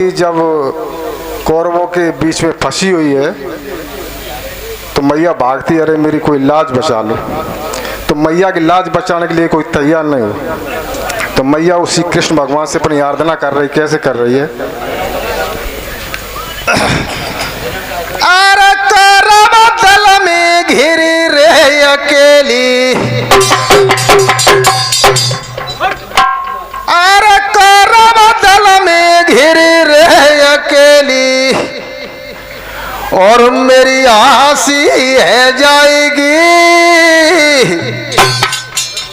जब कौरवों के बीच में फंसी हुई है तो मैया भागती, अरे मेरी कोई लाज बचा लो। तो मैया की लाज बचाने के लिए कोई तैयार नहीं हो, तो मैया उसी कृष्ण भगवान से अपनी आराधना कर रही। कैसे कर रही है? अरे करबदल में घिरी रे अकेली, अरे करबदल में घिरी रे अकेली, और मेरी आसी है जाएगी।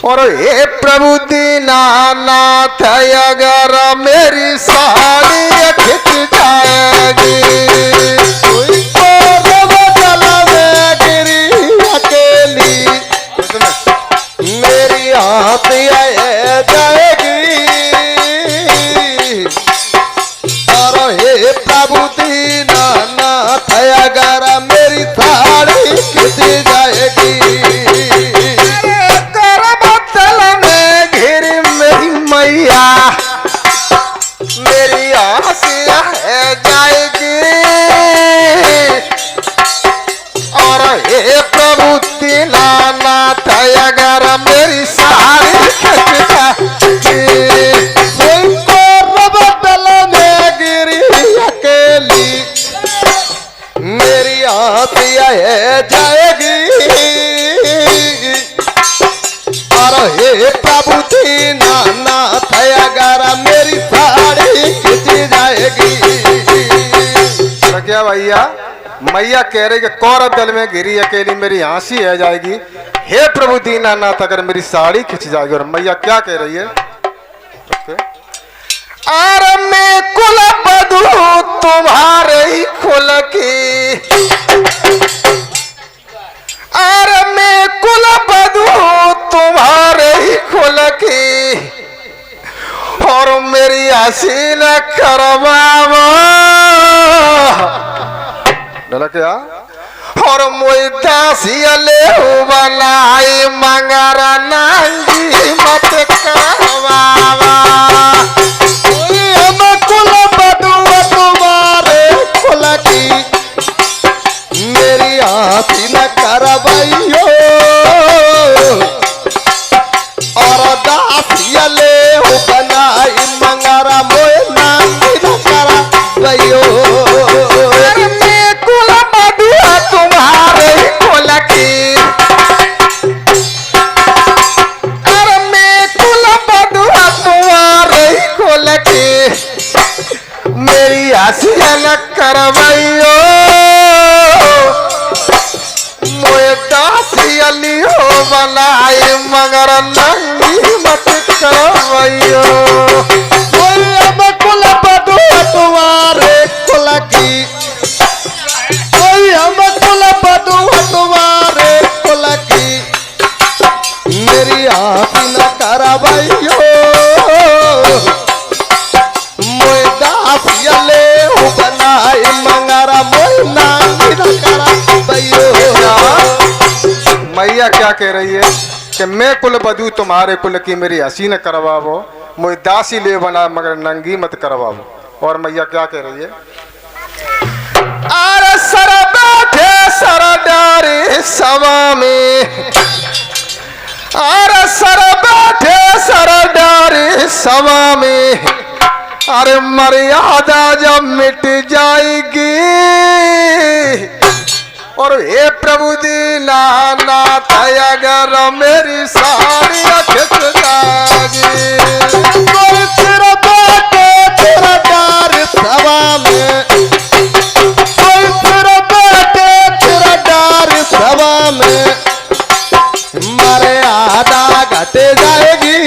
और हे प्रभु दीनानाथ अगर मेरी साड़ी खिंच जाएगी, मेरी हाथ जाएगी। और हे प्रभु दीनानाथ अगर मेरी साड़ी खिंच जाएगी, करबदल में घिरी मेरी मैया, मेरी आसिया है जाएगी। और हे प्रभु दीनानाथ अगर मेरी साड़ी खिंच जाएगी, करबदल में गिरी अकेली, मेरी आसिया है जाएगी। और हे प्रभु दीनानाथ अगर मेरी साड़ी खिंच जाएगी। तो क्या भैया, मैया कह रही कि कौरव दल में घिरी अकेली मेरी हंसी है जाएगी, हे प्रभु दीनानाथ अगर मेरी साड़ी खिंच जाएगी। और मैया क्या कह रही है? अरे मैं कुल बधू तुम्हारे ही कुल की, अरे मैं कुल बधू तुम्हारे ही कुल की, और मेरी हसीन करवावा। क्या? और मोई दासिया ले बनाई मंगर नंगी मत करवावा। हम कुल बधू तुम्हारे कुल की, मेरी हाथी न करवाइयो। और दासिया ले बनाई मंगर मोई नंगी न करवाइयो। तुम्हारे कुल की, अरे मैं कुल बधुआ तुम्हारे कुल की, मेरी हसिया न करवाइयो। मोए दासियली हो बनाई मगर नंगी मत करवाइयो। हम कुल बधुआ तुम्हारे कुल की, हम कुल बधुआ तुम्हारे कुल की, मेरी हाथी न करवाइयो। मोए दासिया ले बनाई मंगरा मोए नांगी न करवाइयो। मैया क्या कह रही है कि मैं कुल बधू तुम्हारे कुल की, मेरी हंसी न करवावो, मुझे दासी ले बना मगर नंगी मत करवावो। और मैया क्या कह रही है? अरे सर बैठे सर डारे सवा में, अरे सर बैठे सर डारे सवा में, अरे मर्यादा जब मिट जाएगी। और हे प्रभु दीनानाथ अगर मेरी साड़ी खिंच जाएगी, सिर बैठे सिर डारे सवा में, सभा में मर्यादा घट जाएगी।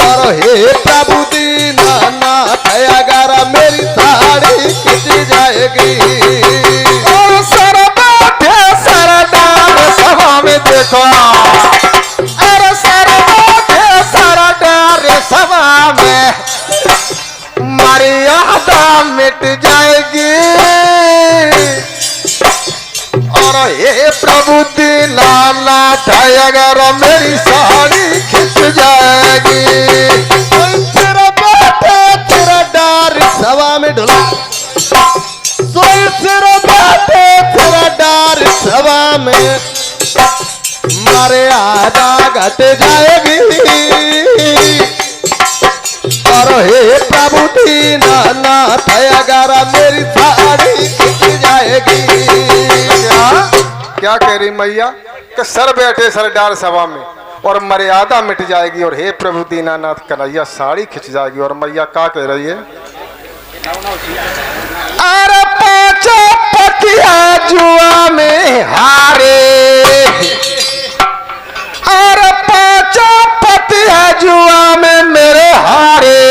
और हे प्रभु दीनानाथ अगर मेरी साड़ी खिंच जाएगी। और सर बैठे सर डार सभा में देखो, अरे सर बैठे सर डार सभा में मर्यादा मिट जाएगी। और हे प्रभु दीनानाथ अगर मेरी साड़ी खिंच जाएगी, फिर बैठे सभा में ढुला सोई सिर बैठे फिर डार सभा में मारे आधा घट जाएगी और हे प्रभु दीनानाथ अगर मेरी साड़ी खिंच जाएगी। क्या कह रही मैया कि सर बैठे सर डार सभा में और मर्यादा मिट जाएगी और हे प्रभु दीनानाथ कन्हैया साड़ी खिंच जाएगी। और मैया क्या कह रही है? अरे पांचों पतिया जुआ में हारे अरे पांचों पतिया जुआ में मेरे हारे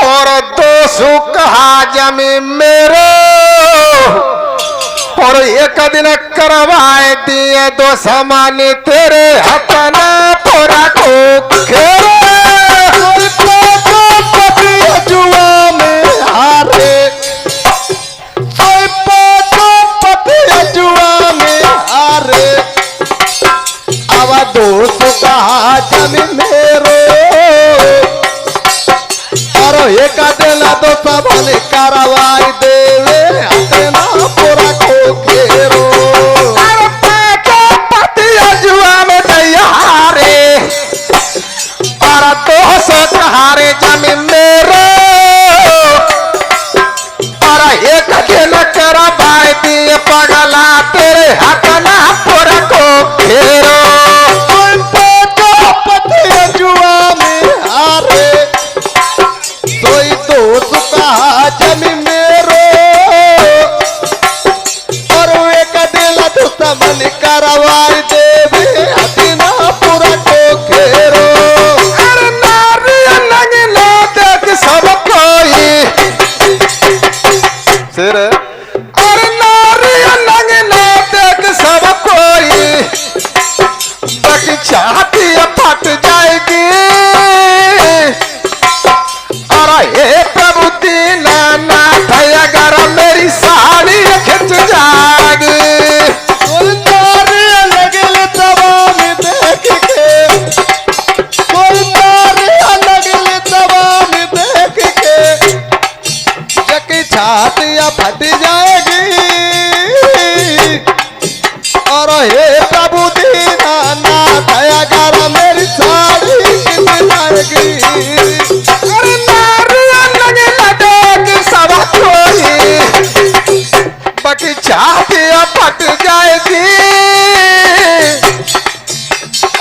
और 200 कहा जमी मेरे और एक दिन करवाए दिए 2 सामान्य तेरे हथना पूरा को खेरे जुआ में हारे जुआ में हारे अब 200 कहा जमी मेरो और एक दिन 2 सामान्य करवाई देवे हथना पूरा को घेरो अरे पतिया जुआ में तैयारे और 200 कहारे जमीन मेरो और एक दिन करवाए दिए पगला तेरे हथना पूरा को घेरो पतिया जुआ में हारे सोई 200 कहा जमीन मेरो और एक दिल 2 सामान्य करवाई देवे हथना पूरा को घेरो अरे नारी लगना देख सब कोई शेर है। अरे नारी लगना देख सब कोई बाकी छाती फट जाएगी और हे प्रभु दीनानाथ अगर मेरी साड़ी खिंच जाएगी लगल तबाह में देख के कोई लगल तबाह में देख के जकी छाती फट जाएगी और हे प्रभु दीनानाथ अगर मेरी साड़ी खिंच जाएगी अरे नारिया लगल देख सब कोई बाकी छाती फट जाएगी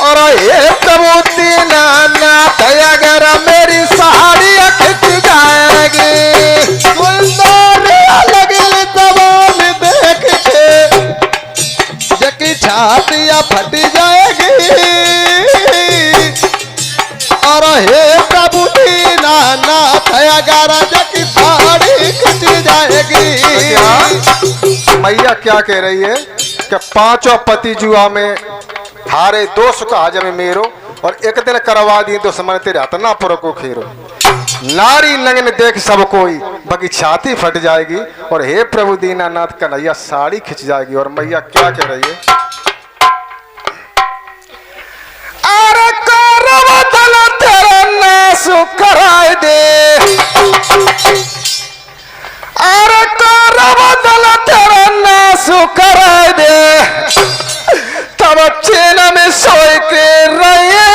और हे प्रभु दीनानाथ अगर मेरी साड़ी खिंच जाएगी लगल तबाह में देख के जकी छाती फट जाएगी और हे प्रभु दीनानाथ अगर जकी साड़ी खिंच जाएगी। मैया क्या कह रही है कि 5 पति जुआ में हारे 200 कहा जमी मेरो और एक दिन करवा दी 2 सामान्य तेरे हथना पूरा को खेरो नारी नग्न देख सब कोई बाकी छाती फट जाएगी और हे प्रभु दीनानाथ कन्हैया साड़ी खिंच जाएगी। और मैया क्या कह रही है? अरे करवतल तेरा नाश कराए दे अरे करवतल तेरा नाश कराए दे तब चैन में सोए के रहिए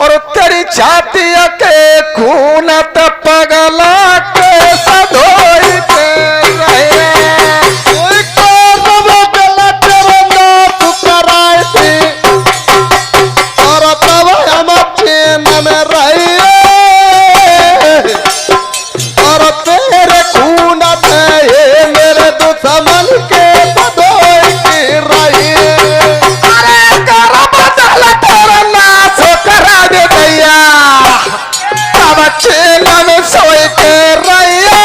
और तेरी छाती के खून पगला के सधोई के रहिए और तब हम चैन में रहिए और तेरे खून पे मेरे दुश्मन के सधोई के रहिए अरे कर बदल तेरा नाश करा दे भैया तब चैन में सोए के रहिए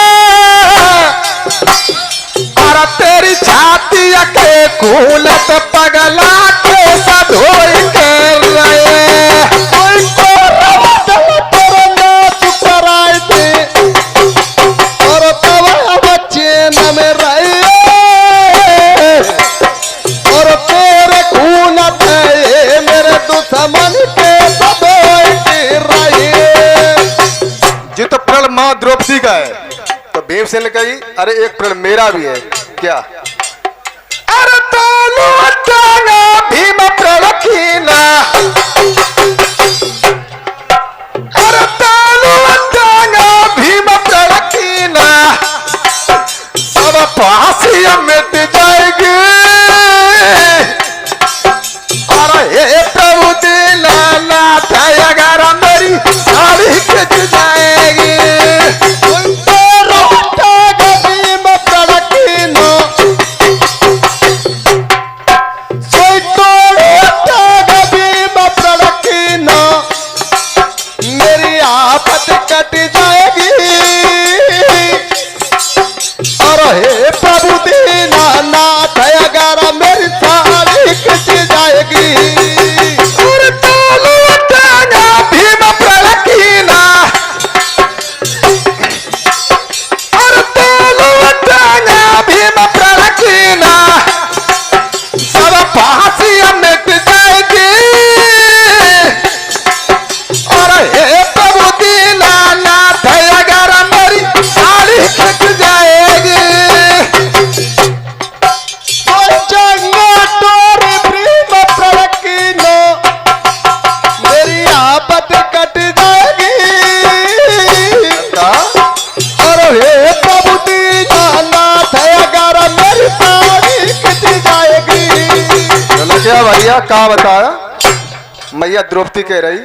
और तेरी छाती के खून पगला के सधोई के रहिए और तब हम चैन में रहिए और तेरे खून पे मेरे दुश्मन के सधोई के रहिए। भीमसेन ने कही अरे एक प्रण मेरा भी है। क्या? अरे तालू टांगा भीम प्रण कीना, अरे तालू टांगा भीम प्रण कीना, सब फांसी मिट जाएगी। अरे हे प्रभु दीनानाथ अगर मेरी साड़ी खिंच जाएगी। मेरी आफत कट जाएगी। और हे प्रभु दीनानाथ अगर मेरी साड़ी खिंच जाएगी। और तालू टांगा भीम प्रण कीना, और तालू टांगा भीम प्रण कीना, सब फांसी मिट जाएगी। और हे प्रभु दीनानाथ अगर मेरी साड़ी खिंच जाएगी। मेरी आफत कट जाएगी। और हे प्रभु दीनानाथ अगर मेरी साड़ी खिंच जाएगी। चलो क्या भैया क्या बताया? मैया द्रौपदी कह रही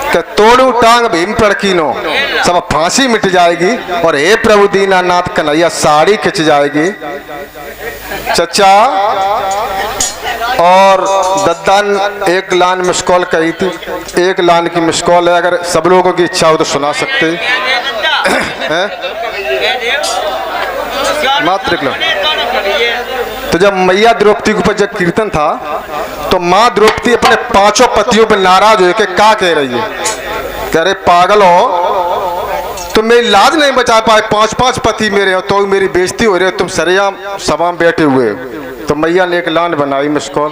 कि तोड़ू टांग भीम प्रण कीनो, सब फांसी मिट जाएगी। और हे प्रभु दीनानाथ कन्हैया साड़ी खिंच जाएगी। चचा और दद्दान एक लाइन मिस कॉल कही थी, एक लाइन की मिस कॉल है, अगर सब लोगों की इच्छा हो तो सुना सकते हैं। मात्र तो जब मैया द्रौपदी के ऊपर जब कीर्तन था तो माँ द्रौपदी अपने पांचों पतियों पर नाराज हो के क्या कह रही है? कह रहे पागल हो, तुम मेरी लाज नहीं बचा पाए, 5-5 पति मेरे हो तो मेरी बेइज्जती हो रही है, तुम सरेआम सभा में बैठे हुए हो। तो मैया ने एक लाइन बनाई मिस कॉल